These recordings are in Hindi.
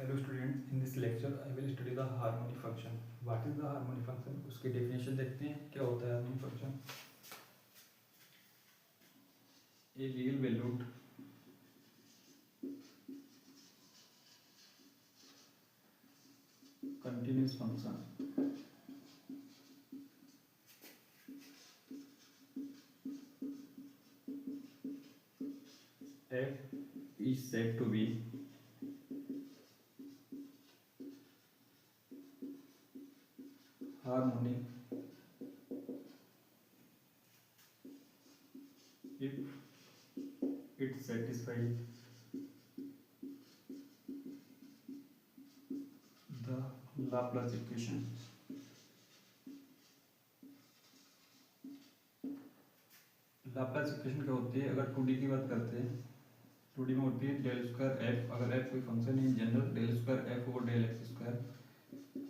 Hello student, in this lecture I will study the harmonic function. What is the harmonic function, उसकी डेफिनेशन देखते हैं। क्या होता है harmonic function? A real valued continuous function f is said to be harmonic if it satisfies the Laplace equation। Laplace equation क्या होती है? अगर 2D की बात करते हैं, 2D में होती है डेल स्क्वायर एफ। अगर एफ कोई फंक्शन है in general, del square f over del x square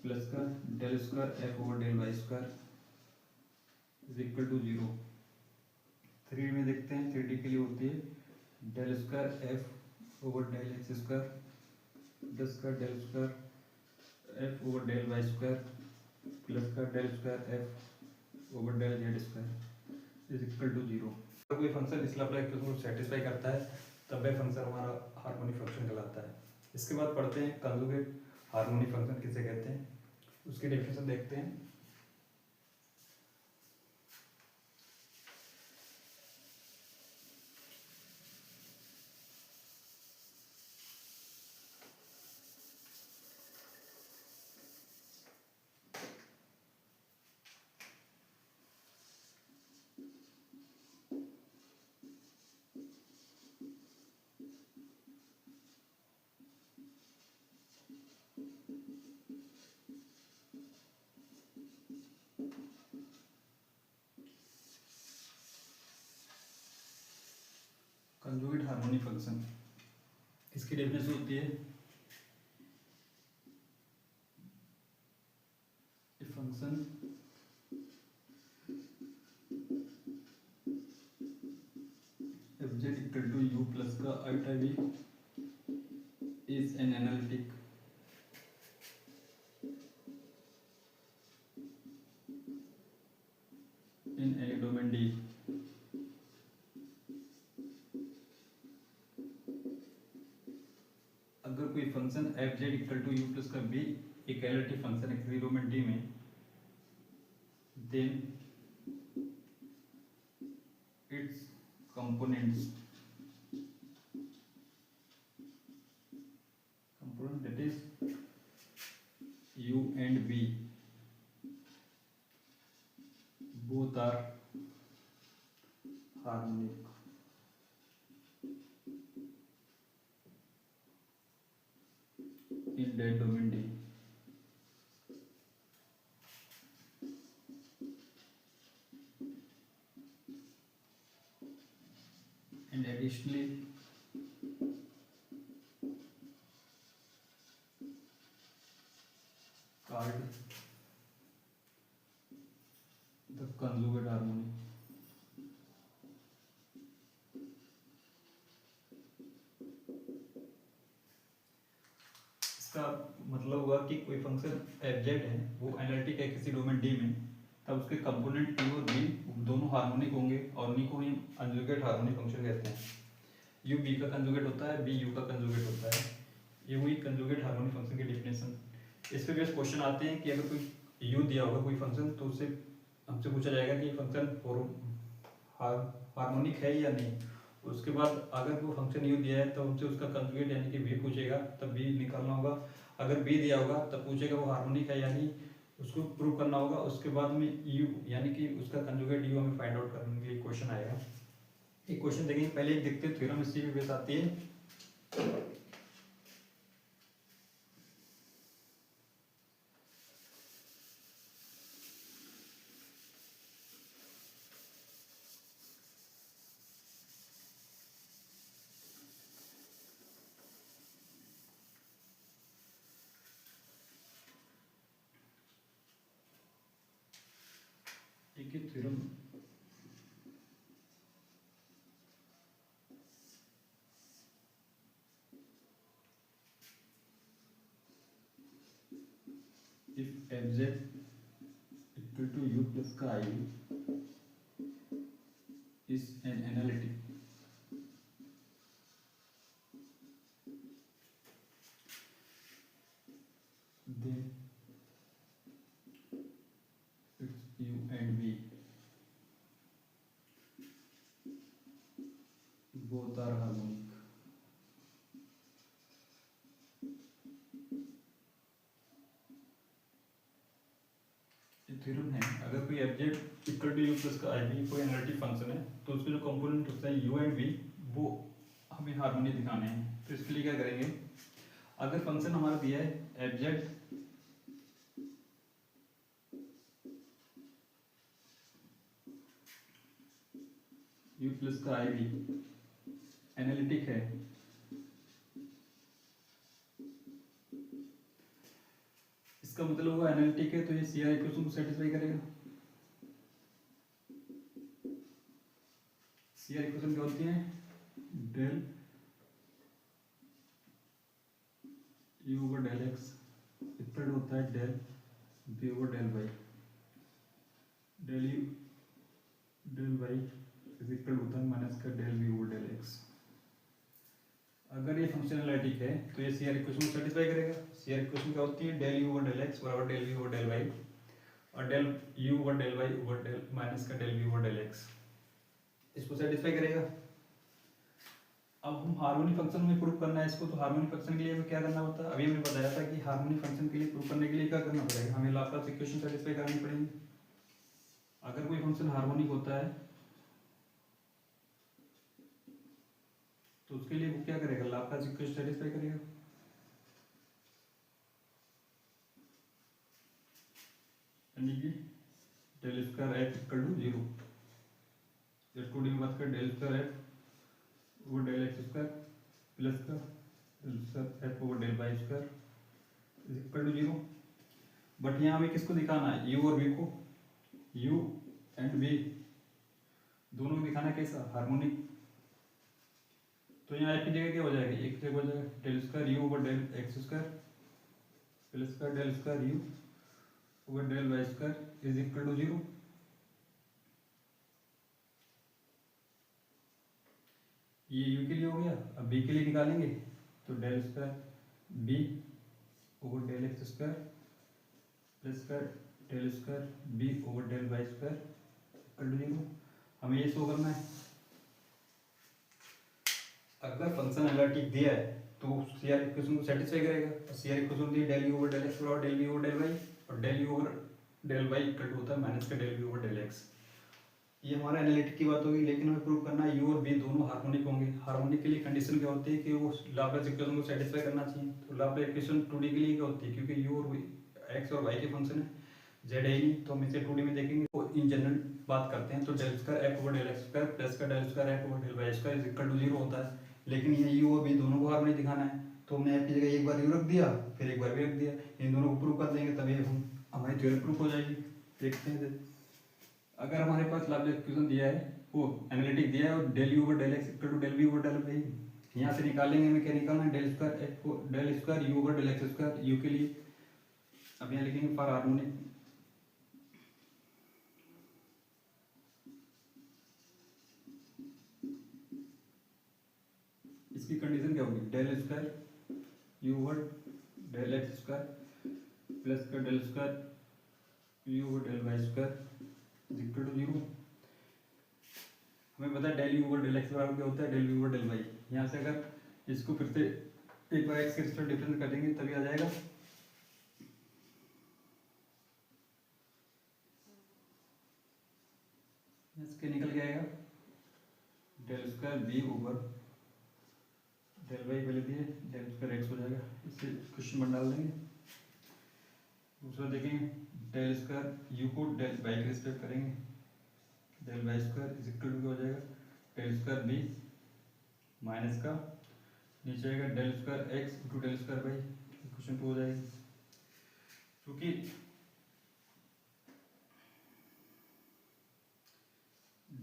plus का del square f over del y square is equal to 0। 3D में देखते हैं, 3D के लिए होती है del square f over del x square plus का del square f over del y square plus का del square f over del z square is equal to 0। अगर कोई फंक्शन इस लाप्लास इक्वेशन को सेटिस्फाई करता है तब वह फंक्शन हमारा हार्मोनिक फंक्शन कहलाता है। इसके बाद पढ़ते हैं कंजुगेट हार्मोनिक फंक्शन किसे कहते हैं, उसकी डेफिनेशन देखते हैं। कंजुगेट हार्मोनिक फंक्शन, इसकी डेफिनेशन होती है a function f z equal to u plus का iota v is an analytic in any domain D. अगर कोई function f z equal to u plus का बी एक एनालिटिक फंक्शन है किसी डोमेन डी में, then its component that is u and v both are harmonic in that domain D। And additionally called the conjugate harmony। इसका मतलब हुआ कि कोई फंक्शन एफ जेड है, वो एनालिटिक है किसी डोमेन डी में, तब उसके कंपोनेंट यू और बी दोनों हार्मोनिक होंगे और उन्हीं को हम कंजुगेट हार्मोनिक फंक्शन कहते हैं। यू बी का कंजुगेट होता है, बी यू का कंजुगेट होता है। ये हुई कंजुगेट हार्मोनिक फंक्शन की डेफिनेशन। इस पे बेस क्वेश्चन आते हैं कि अगर कोई यू दिया होगा कोई फंक्शन, तो उससे हमसे पूछा जाएगा कि फंक्शन हार्मोनिक है या नहीं। उसके बाद अगर वो फंक्शन यू दिया है तो हमसे उसका कंजुगेट यानी कि बी पूछेगा, तब बी निकालना होगा। अगर बी दिया होगा तब पूछेगा वो हार्मोनिक है या नहीं, उसको प्रूव करना होगा। उसके बाद में यू यानी कि उसका कंजुगेट यू हमें फाइंड आउट करने के लिए क्वेश्चन आएगा। एक क्वेश्चन देखेंगे, पहले एक देखते हैं थ्योरम, इसी पे बेस आती है। एक theorem if f z equal to u plus का i is an analytic, then it's u and v both are harmonic. ये थ्योरम है, अगर कोई object equal to u plus का आई भी कोई एनालिटिक फंक्शन है तो उसके जो कंपोनेंट होते हैं यू एंड वी वो हमें हार्मोनी दिखाने हैं। तो इसके लिए क्या करेंगे, अगर फंक्शन हमारा दिया है एब्जेक्ट यू प्लस का आई भी एनालिटिक है, इसका मतलब वो एनालिटिक है तो ये सीआर इक्वेशन को सेटिस्फाई करेगा। सीआर इक्वेशन क्या होती है, del u over del x equal होता है del b over del y, del u del y is equal होता है माइनस का del b over del x. अगर ये फंक्शन एनालिटिक है तो ये सीआर इक्वेशन को सेटिस्फाई करेगा। सीआर इक्वेशन क्या होती है, del u over del x बराबर del b over del y और del u over del y over del minus का del b over del x, इसको सेटिस्फाई करेगा। अब हम हार्मोनिक फंक्शन में प्रूव करना है इसको, तो हार्मोनिक फंक्शन के लिए हमें क्या करना होता है, अभी हमने बताया था कि हार्मोनिक फंक्शन के लिए प्रूव करने के लिए क्या करना पड़ेगा, हमें लाप्लास इक्वेशन सेटिस्फाई करनी पड़ेगी। अगर कोई फंक्शन हार्मोनिक होता है तो उसके लिए वो क्या करेगा, लाप्लास इक्वेशन सेटिस्फाई करेगा। यानी कि del square f equal to 0, इस टू डी में बात कर del square f over del x square plus का del square f over del y square is equal to 0। But यहाँ हमें किसको दिखाना है, यू और वी को, यू एंड वी दोनों को दिखाना है कैसा, हार्मोनिक। तो यहाँ एफ की जगह क्या हो जाएगा, एक जगह हो जाएगा del square u over del x square plus का del square u over del y square is equal to 0। ये u के लिए हो गया। अब b के लिए निकालेंगे तो del square b over del x square plus का del square b over del y square equal to 0। हमें ये शो करना है, अगर फंक्शन एनालिटिक दिया है तो सीआर इक्वेशन को सेटिस्फाई करेगा। और सीआर इक्वेशन दी del u over del x बराबर del b over del y और del u over del y equal to होता है माइनस का del b over del x. ये हमारा एनालिटिक की बात होगी, लेकिन हमें प्रूव करना है यू और बी दोनों हार्मोनिक होंगे। हार्मोनिक के लिए कंडीशन क्या होती है कि वो लाप्लास इक्वेशन को सेटिस्फाई करना चाहिए। तो लाप्लास इक्वेशन 2D के लिए क्या होती है, क्योंकि यू और एक्स और वाई के फंक्शन है, जेड है ही नहीं, तो हम इसे 2D में देखेंगे। तो इन जनरल बात करते हैं तो del square f over del x square plus का del square f over del y square is equal to 0 होता है। लेकिन ये यू और बी दोनों को हार्मोनिक दिखाना है, तो हमने एफ की जगह एक बार यू रख दिया फिर एक बार भी रख दिया। इन दोनों को प्रूव कर देंगे तभी हमारी थ्योरम प्रूफ हो जाएगी। देखते हैं, अगर हमारे पास लाप्लास इक्वेशन दिया है, वो एनालिटिक दिया है और del u over del x equal to del b over del y, यहाँ से निकालेंगे हमें क्या निकालना है, del square f del square u over del x square u के लिए। अब यहाँ लिखेंगे फॉर हार्मोनिक, इसकी कंडीशन क्या होगी, del square u over del x square plus का del square u over del y square is equal to 0। हमें पता है del u over del x बराबर क्या होता है, del u over del y. यहाँ से अगर इसको फिर से एक बार एक्स के रिस्पेक्ट डिफरेंस कर देंगे तभी आ जाएगा। इसके निकल के आएगा del square b over del y पहले दिए, डेल स्क्वायर एक्स हो जाएगा, इससे क्वेश्चन में डाल देंगे। दूसरा देखेंगे डेल स्क्वायर यू को डेल वाई के रिस्पेक्ट करेंगे, del y square is equal to हो जाएगा डेल स्क्वायर बी माइनस का नीचे आएगा del square x into del square y, equation 2 हो जाएगी। क्योंकि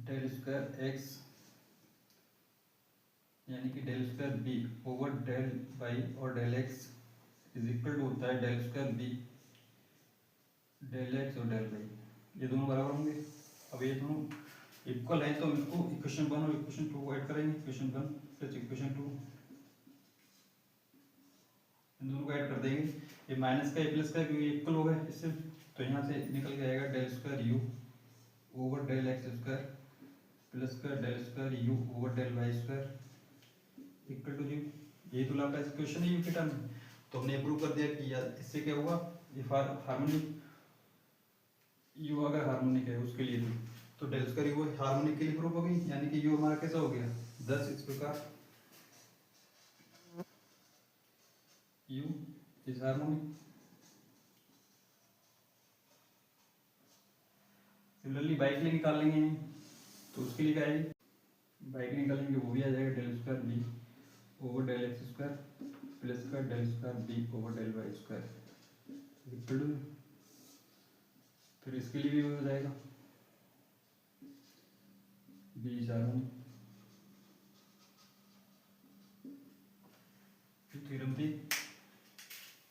डेल स्क्वायर एक्स यानी कि del square b over del y और del x is equal to होता है del square b del x और डेल वाई, ये दोनों बराबर होंगे। अब ये दोनों इक्वल है तो हम इसको इक्वेशन 1 और इक्वेशन 2 को ऐड करेंगे। इक्वेशन 1 प्लस इक्वेशन 2, इन दोनों को ऐड कर देंगे। ये माइनस का, ये प्लस का, क्योंकि इक्वल हो गए इससे, तो यहाँ से निकल के आएगा del square u over del x square plus का del square u over del y square equal to 0। यही तो लाप्लास इक्वेशन है यू के टर्म में। तो हमने प्रूव कर दिया कि यार इससे क्या हुआ, इफ हार्मोनिक यू अगर हार्मोनिक है उसके लिए भी, तो डेल स्क्वायर यू हार्मोनिक के लिए प्रूव हो गई, यानी कि यू हमारा कैसा हो गया 10। इस प्रकार you is harmonic. Similarly by के लिए निकाल लेंगे, तो उसके लिए क्या आएगी, बाई के निकालेंगे वो भी आ जाएगा del square b over del x square plus का del square b over del y square equal to, फिर इसके लिए भी हो जाएगा बी इज हार्मोनिक। थ्योरम थी,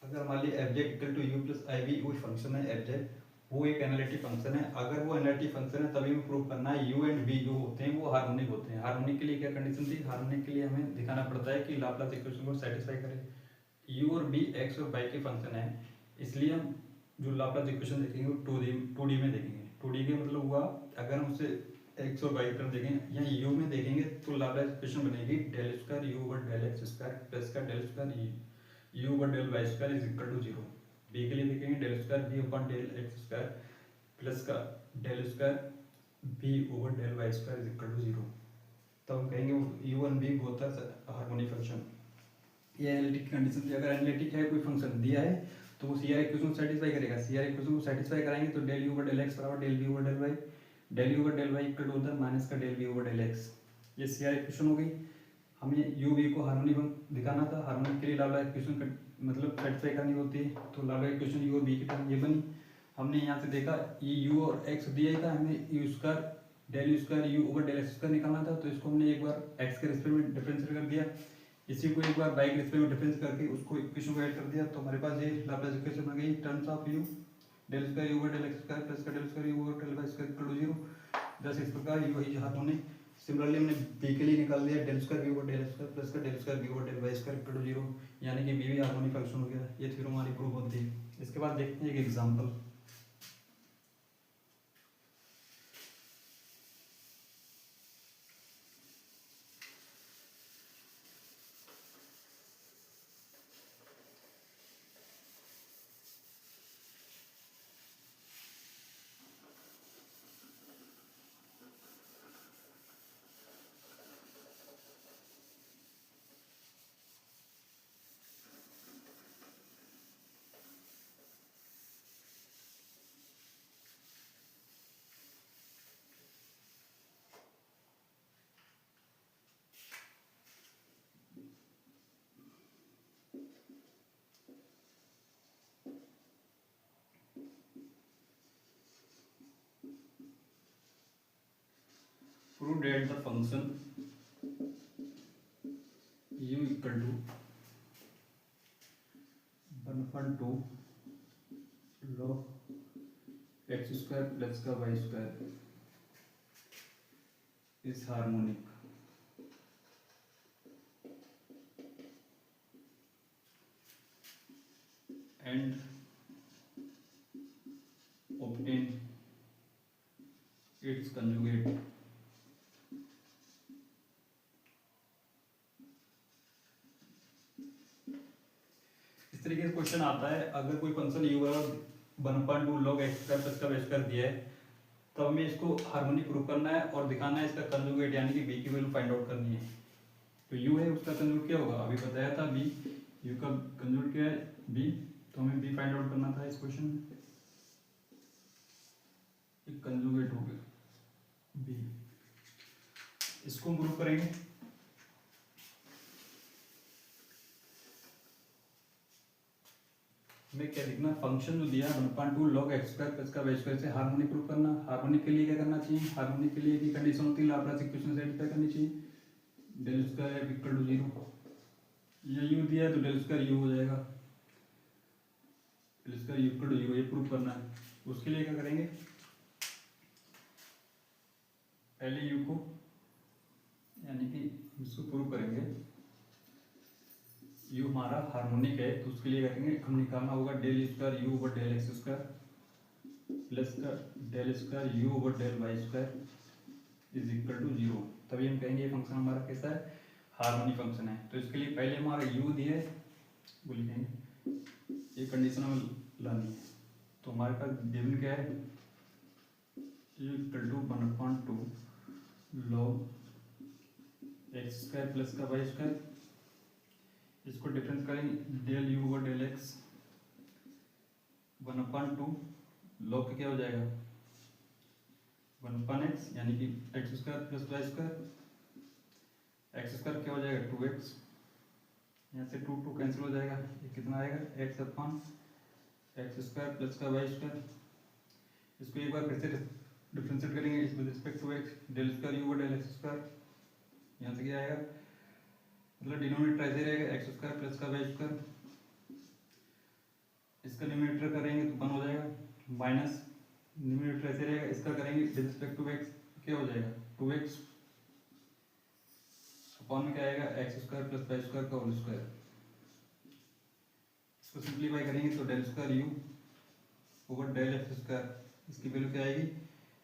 अगर मान ली f z equal to u plus i v कोई फंक्शन है एफ जेड, वो एक एनालिटिक फंक्शन है। अगर वो एनालिटिक फंक्शन है तभी हमें प्रूव करना है यू एंड वी जो होते हैं वो हार्मोनिक होते हैं। हार्मोनिक के लिए क्या कंडीशन थी, हार्मोनिक के लिए हमें दिखाना पड़ता है कि लाप्लास इक्वेशन को सेटिस्फाई करे। यू और बी एक्स और वाई के फंक्शन है, इसलिए हम जो लाप्लास इक्वेशन देखेंगे वो 2D में देखेंगे। 2D के मतलब हुआ अगर हम उसे एक्स और वाई टर्म देखें या यू में देखेंगे तो लाप्लास इक्वेशन बनेगी del square u over del x square plus का del square u over del y square is equal to 0। B के लिए देखेंगे del square b over del x square plus का del square b over del y square is equal to 0। तब हम कहेंगे u and b both are harmonic function. ये एनालिटिक कंडीशन थी। अगर एनालिटिक है कोई फंक्शन दिया है तो वो सी आर इक्वेशन को सेटिस्फाई करेगा। सी आर इक्वेशन को सेटिस्फाई कराएंगे तो del u over del x बराबर del b over del y, del u over del y equal to होता है माइनस का del b over del x. ये सी आर इक्वेशन हो गई। हमें यू वी को हार्मोनिक दिखाना था। हार्मोनिक के लिए लाप्लास इक्वेशन मतलब सेटिस्फाई करनी होती है, तो लाप्लास इक्वेशन यू और बी की टर्म ये बनी। हमने यहाँ से देखा ये यू और एक्स दिया था, हमें u square del u square u over del x square निकालना था, तो इसको हमने एक बार एक्स के रिस्पेक्ट में डिफरेंशिएट कर दिया। इसी को एक बार बाई के रिस्पेक्ट में डिफरेंस करके उसको इक्वेशन को ऐड कर दिया, तो हमारे पास ये लाप्लास इक्वेशन बन गई terms of u del square u over del x square plus का del square u over del y square equal to 0। Thus इस प्रकार यू ही हार्मोनिक। सिमिलरली हमने बी के लिए निकाल दिया del square b over del x square plus का del square b over del y square equal to 0, यानी कि बी भी हार्मोनिक फंक्शन हो गया। ये थ्योरम हमारी प्रूव होती है। इसके बाद देखते हैं एक example. Prove that the function u equal to 1/2 log x square plus का y square is harmonic and obtain its conjugate इस तरीके से क्वेश्चन आता है। अगर कोई फंक्शन यू है 1/2 log x स्क्वायर प्लस का y स्क्वायर दिया है, तो हमें इसको हार्मोनिक प्रूव करना है और दिखाना है इसका कंजुगेट यानी कि b की वैल्यू फाइंड आउट करनी है। तो u है उसका कंजुगेट क्या होगा, अभी बताया था b, u का कंजुगेट क्या है b, तो हमें b फाइंड आउट करना था इस क्वेश्चन में। एक कंजुगेट हो गया b, इसको प्रूव करेंगे। हमें क्या लिखना, फंक्शन जो दिया 1/2 log x स्क्वायर प्लस का y स्क्वायर से हार्मोनिक प्रूव करना। हार्मोनिक के लिए क्या करना चाहिए, हार्मोनिक के लिए की कंडीशन होती है लाप्लास इक्वेशन सेटिस्फाई करनी चाहिए। Del square f equal to 0, ये u दिया है तो डेल स्क्वायर u हो जाएगा, del square u equal to 0, ये प्रूव करना है। तो उसके लिए क्या करेंगे, पहले यू को यानी कि इसको प्रूव करेंगे, यू हमारा हार्मोनिक है तो उसके लिए करेंगे हम निकालना होगा del square u over del x square plus का del square u over del y square is equal to 0। तभी हम कहेंगे ये फंक्शन हमारा कैसा है, हार्मोनिक फंक्शन है। तो इसके लिए पहले हमारा यू दिए वो लिखेंगे, ये कंडीशन हमें लानी है। तो हमारे पास गिवन क्या है, u equal to 1/2 log x square plus का वाई स्क्वायर, इसको डिफरेंस करेंगे del u over del x 1/2 log क्या हो जाएगा 1/x यानी कि x square plus y square, x square क्या हो जाएगा 2x, यहाँ से 2 कैंसिल हो जाएगा, ये कितना आएगा x upon x square plus का वाई स्क्वायर। इसको एक बार फिर से डिफरेंशिएट करेंगे इस with respect to x del square u over del x square, यहाँ से क्या आएगा मतलब डिनोमिनेटर ऐसे रहेगा एक्स स्क्वायर प्लस का वाई स्क्वायर, इसका न्यूमरेटर करेंगे तो 1 हो जाएगा, माइनस न्यूमरेटर ऐसे रहेगा, इसका करेंगे विद रिस्पेक्ट टू x क्या हो जाएगा 2x अपॉन में क्या आएगा x square plus y square का होल स्क्वायर। इसको सिंप्लीफाई करेंगे तो del square u over del x square, इसकी वैल्यू क्या आएगी,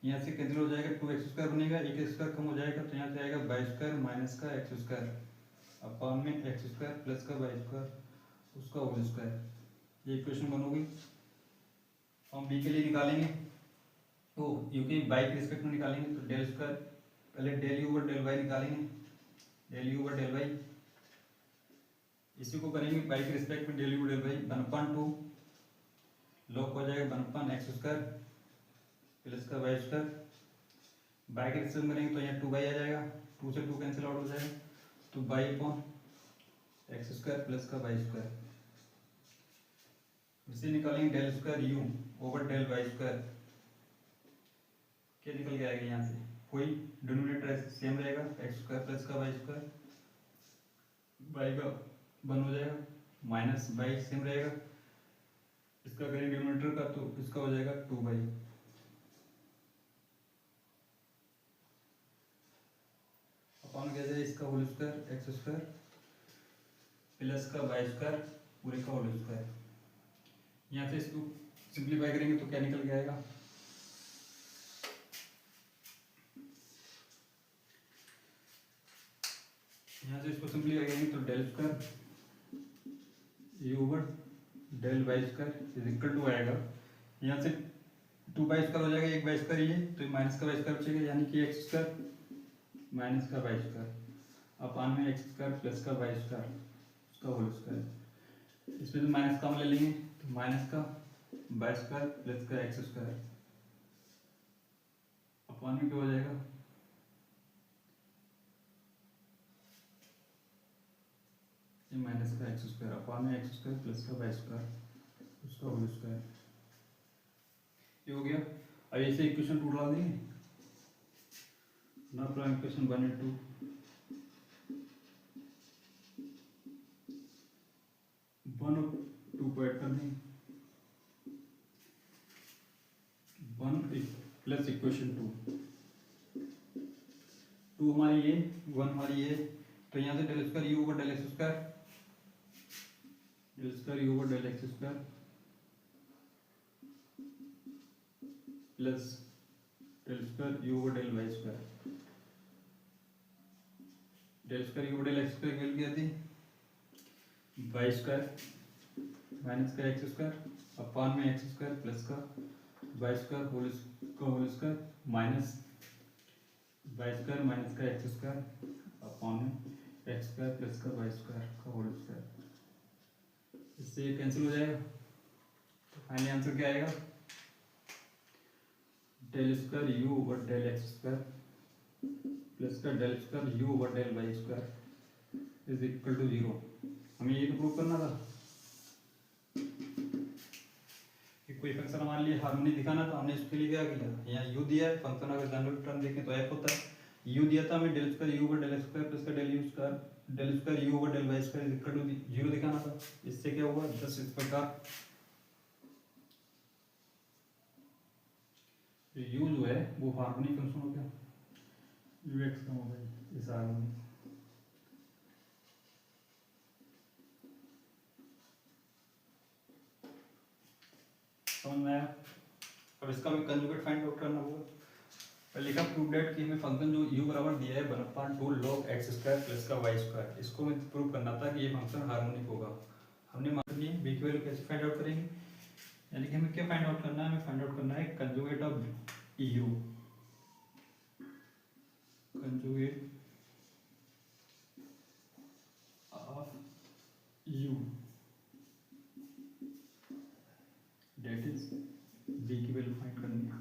यहाँ से कैंसिल हो जाएगा 2x स्क्वायर बनेगा, एक स्क्वायर कम हो जाएगा तो यहाँ से आएगा वाई स्क्वायर माइनस का एक्स स्क्वायर अपॉन में एक्स स्क्वायर प्लस का वाई स्क्वायर उसका होल स्क्वायर। ये इक्वेशन बनोगी। हम बी के लिए निकालेंगे तो यू के बाई के रिस्पेक्ट में निकालेंगे तो डेल स्क्वायर पहले del u over del y निकालेंगे, del u over del y, इसी को करेंगे बाई के रिस्पेक्ट में del u del y 1/2 log हो जाएगा 1/x स्क्वायर प्लस का वाई स्क्वायर, बाई के रिस्पेक्ट में करेंगे तो यहाँ 2y आ जाएगा, 2 से 2 कैंसिल आउट हो जाएगा तो y upon x square plus का वाई स्क्वायर। इसे निकालेंगे del square u over del y square, क्या निकल के आएगा यहाँ से, कोई डिनोमिनेटर सेम रहेगा एक्स स्क्वायर प्लस का वाई स्क्वायर, बाई का 1 हो जाएगा माइनस बाई सेम रहेगा, इसका करेंगे डिनोमिनेटर का तो इसका हो जाएगा 2y अपॉन क्या जाए इसका whole square x square plus का वाई स्क्वायर पूरे का होल स्क्वायर। यहाँ से इसको सिंप्लीफाई करेंगे तो क्या निकल के आएगा, यहाँ से इसको सिंप्लीफाई करेंगे तो del square u over del y square is equal to आएगा, यहाँ से 2 वाई स्क्वायर हो जाएगा, एक वाई स्क्वायर ये तो माइनस का वाई स्क्वायर बचेगा यानी कि एक्स स्क्वायर माइनस का वाई स्क्वायर अपॉन में एक्स स्क्वायर प्लस का वाई स्क्वायर उसका होल स्क्वायर। इसमें से माइनस का हम ले लेंगे तो माइनस का वाई स्क्वायर प्लस का एक्स स्क्वायर अपॉन में क्या हो जाएगा ये माइनस का एक्स स्क्वायर अपॉन में एक्स स्क्वायर प्लस का वाई स्क्वायर उसका होल स्क्वायर। ये हो गया। अब ऐसे इक्वेशन 2 डाल देंगे ना, अपना इक्वेशन 1 और 2 1 और 2 को ऐड कर देंगे, 1 प्लस इक्वेशन 2 हमारी ये 1 हमारी ये, तो यहाँ से del square u over del x square, del square u over del x square plus del square u over del y square, del square u over del x square value क्या थी वाई स्क्वायर माइनस का एक्स स्क्वायर अपॉन में एक्स स्क्वायर प्लस का y square whole square minus y square minus का एक्स स्क्वायर अपॉन में एक्स स्क्वायर प्लस का वाई स्क्वायर का होल स्क्वायर। इससे ये कैंसिल हो जाएगा तो फाइनली आंसर क्या आएगा, del square u over del x square plus का del square u over del y square is equal to 0। हमें ये तो प्रूव करना था कि कोई फंक्शन हमारे लिए हार्मोनिक दिखाना था, हमने इसके लिए क्या किया, यहाँ u दिया है, फंक्शन अगर जनरल टर्म देखें तो f होता है, u दिया था हमें del square u over del x square plus का del square u over del y square is equal to 0 दिखाना था। इससे क्या हुआ, जस्ट इस प्रकार यू जो है वो हार्मोनिक फंक्शन हो गया, यू एक्स का हो गया इस हार्मोनिक। समझ में आया? अब इसका हमें कंजुगेट फाइंड आउट करना होगा। पहले का प्रूव दैट कि हमें फंक्शन जो u बराबर दिया है 1/2 log x स्क्वायर प्लस का y स्क्वायर, इसको हमें प्रूव करना था कि ये फंक्शन हार्मोनिक होगा। हमने मान लिया b की वैल्यू कैसे फाइंड आउट करेंगे, यानी कि हमें क्या फाइंड आउट करना है, हमें फाइंड आउट करना है conjugate of u, conjugate of u that is b की वैल्यू फाइंड करनी है।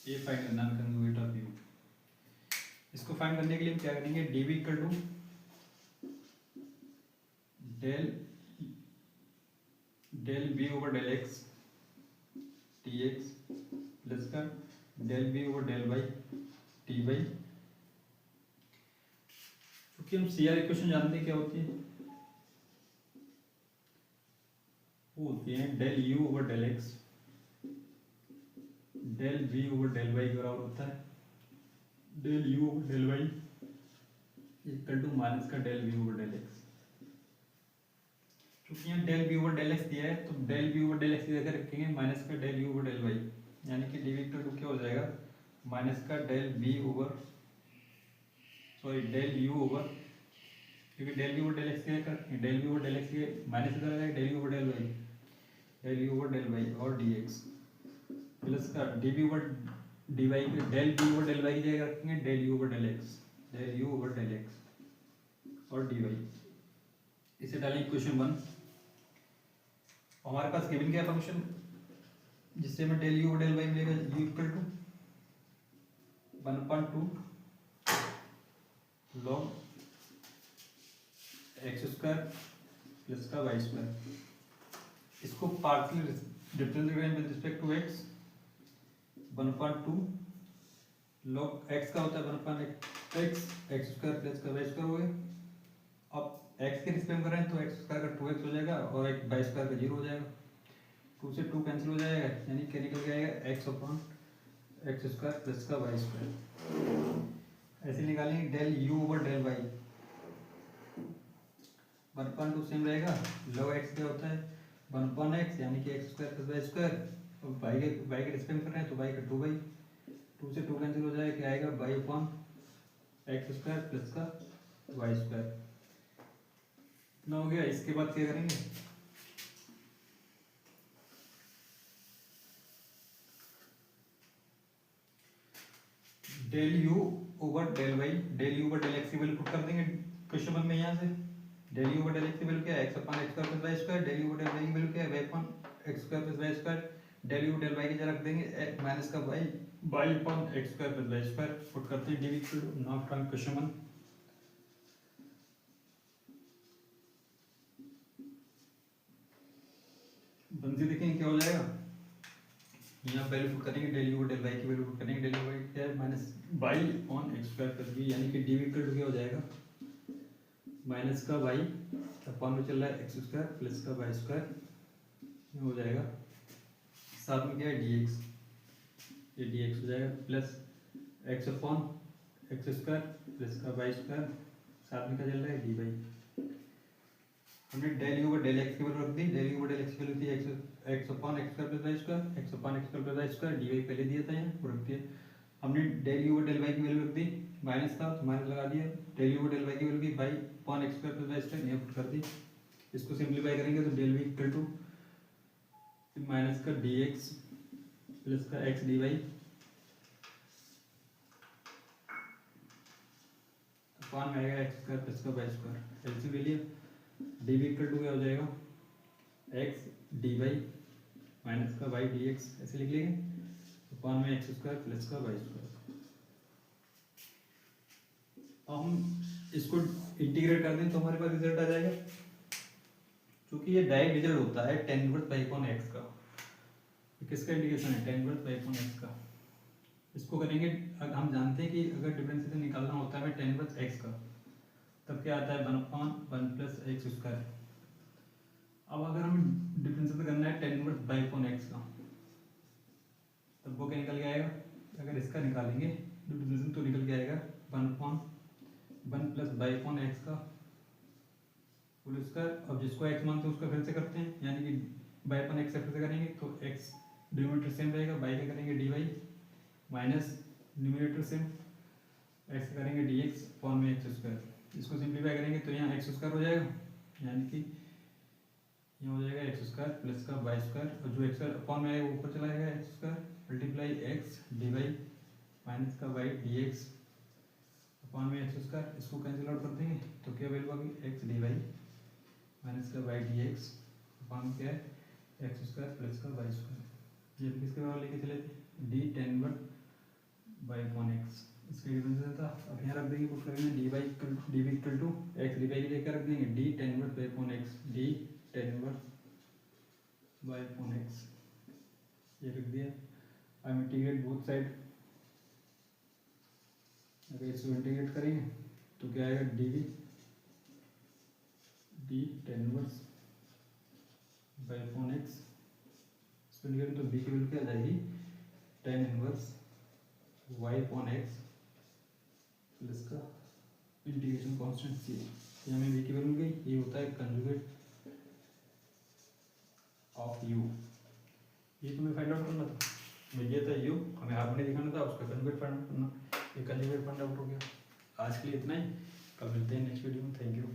ये फाइंड करना है कंजुगेट ऑफ u। इसको फाइंड करने के लिए क्या करेंगे, dv equal to del b over del x d x plus का del b over del y d y. क्योंकि हम सी आर इक्वेशन जानते हैं क्या होती है, वो होती है del u over del x del b over del y के बराबर होता है del u over del y equal to minus का del b over del x. क्योंकि यहाँ del b over del x दिया है तो del b over del x की जगह रखेंगे माइनस का del u over del y, यानी कि डी इक्वल टू क्या हो जाएगा माइनस का del b over sorry del u over, क्योंकि del b over del x की जगह del b over del x की माइनस की जगह del u over del y, del u over del y और डी एक्स प्लस का d b over d y के del b over del y की जगह रखेंगे del u over del x, del u over del x और डी वाई। इसे डालेंगे इक्वेशन 1। हमारे पास गिवन क्या फंक्शन जिससे हमें डेल यू डेल वाई मिलेगा, u equal to 1/2 log x square plus का वाई स्क्वायर। इसको पार्शियल डिफरेंशिएट करेंगे with respect to x, 1/2 log x का होता है 1/x एक्स स्क्वायर प्लस का वाई स्क्वायर हो गया। अब x के रिस्पेक्ट में करें तो x स्क्वायर का 2x हो जाएगा और एक वाई स्क्वायर का 0 हो जाएगा, 2 से 2 कैंसिल हो जाएगा, यानी क्या निकल के आएगा x/x स्क्वायर प्लस का वाई स्क्वायर। ऐसे निकालेंगे del u over del y 1/2 same रहेगा, log x क्या होता है 1/x यानी कि x square plus y square, और y के रिस्पेक्ट में कर रहे हैं तो y का 2y, 2 से 2 कैंसिल हो जाएगा, क्या आएगा y/x स्क्वायर प्लस का वाई स्क्वायर। इतना हो गया। इसके बाद क्या करेंगे, del u over del y del u over del x की वैल्यू पुट कर देंगे क्वेश्चन 1 में। यहाँ से del u over del x की वैल्यू क्या है x/x square plus y square, del u over del y की वैल्यू क्या है y/x square plus y square, del u del y की जगह रख देंगे माइनस का y/x square plus y square put करते हैं d equal to now from question 1। बनती देखेंगे क्या हो जाएगा, यहाँ वैल्यू पुट करेंगे डेल यू डेल वाई की वैल्यू पुट करेंगे, डेल यू वाई क्या है minus y on x square plus b, यानी कि डी इक्वल टू क्या हो जाएगा माइनस का वाई अपॉन में चल रहा है एक्स स्क्वायर प्लस का वाई स्क्वायर हो जाएगा, साथ में क्या है डी एक्स, ये डी एक्स हो जाएगा plus x upon x square plus का वाई स्क्वायर, साथ में क्या चल रहा है डी वाई। हमने del u over del x की वैल्यू रख दी, del u over del x की वैल्यू थी x upon x square plus y square, x upon x square plus y square, d y पहले दिया था यहाँ वो रख दिया। हमने del u over del y की वैल्यू रख दी, माइनस था तो माइनस लगा दिया, del u over del y की वैल्यू की y upon x square plus y square यहाँ पुट कर दी। इसको सिंप्लीफाई करेंगे तो del v equal to minus का डी एक्स प्लस का एक्स डी वाई अपॉन में आएगा एक्स स्क्वायर प्लस का वाई स्क्वायर। एलसीएम ले लिया, डी वी इक्वल टू क्या हो जाएगा एक्स डी वाई माइनस का वाई डी एक्स, ऐसे लिख लेंगे अपॉन में एक्स स्क्वायर प्लस का वाई स्क्वायर। अब हम इसको इंटीग्रेट कर दें तो हमारे पास रिजल्ट आ जाएगा, क्योंकि ये डायरेक्ट रिजल्ट होता है tan inverse pi upon x का। किसका इंटीग्रेशन है tan inverse pi upon x का। इसको करेंगे, हम जानते हैं कि अगर डिफरेंशिएशन निकालना होता है tan इनवर्स x का तब क्या आता है 1/1 प्लस एक्स स्क्वायर अब अगर हमें डिफरेंशियल करना है tan inverse y upon x का, तब वो क्या निकल के आएगा, अगर इसका निकालेंगे डिफरेंशियल तो निकल के आएगा 1/1 प्लस बाई अपॉन एक्स का होल स्क्वायर। अब जिसको एक्स मानते हैं उसका फिर से करते हैं, यानी कि बाई अपॉन एक्स से फिर से करेंगे तो एक्स डिनोमिनेटर सेम रहेगा, बाई का करेंगे d y minus numerator same x का करेंगे डी एक्स अपॉन में एक्स स्क्वायर। इसको सिंप्लीफाई करेंगे तो यहाँ एक्स स्क्वायर हो जाएगा, यानी कि यहाँ हो जाएगा एक्स स्क्वायर प्लस का वाई स्क्वायर, और जो एक्स स्क्वायर अपॉन में आएगा वो ऊपर चला जाएगा x square multiply x d y minus का वाई डी एक्स अपॉन में एक्स स्क्वायर। इसको कैंसिल आउट कर देंगे तो क्या वैल्यू आ गई, एक्स डी वाई माइनस का वाई डी एक्स अपॉन क्या है एक्स स्क्वायर प्लस का वाई स्क्वायर। ये किसके बराबर लेके चले थे, d tan inverse y upon x, इसका डिफरेंशियल था। अब यहाँ रख देंगे, पुट करेंगे d y equal to x d Y की जगह रख देंगे D tan inverse y upon x, D tan inverse y upon x, ये रख दिया। अब इंटीग्रेट बोथ साइड, अगर इसको इंटीग्रेट करेंगे तो क्या आएगा d tan inverse y upon x, इसको इंटीग्रेट तो बी की वैल्यू क्या आ जाएगी tan inverse y upon x plus का इंटीग्रेशन कांस्टेंट सी, ये हमें बी की वैल्यू मिल गई। ये होता है कंजुगेट ऑफ यू, ये तुम्हें फाइंड आउट करना था, ये था यू, हमें हार्मोनी दिखाना था, उसका कंजुगेट फाइंड आउट करना, ये कंजुगेट फाइंड आउट हो गया। आज के लिए इतना ही, कल मिलते हैं नेक्स्ट वीडियो में। Thank you.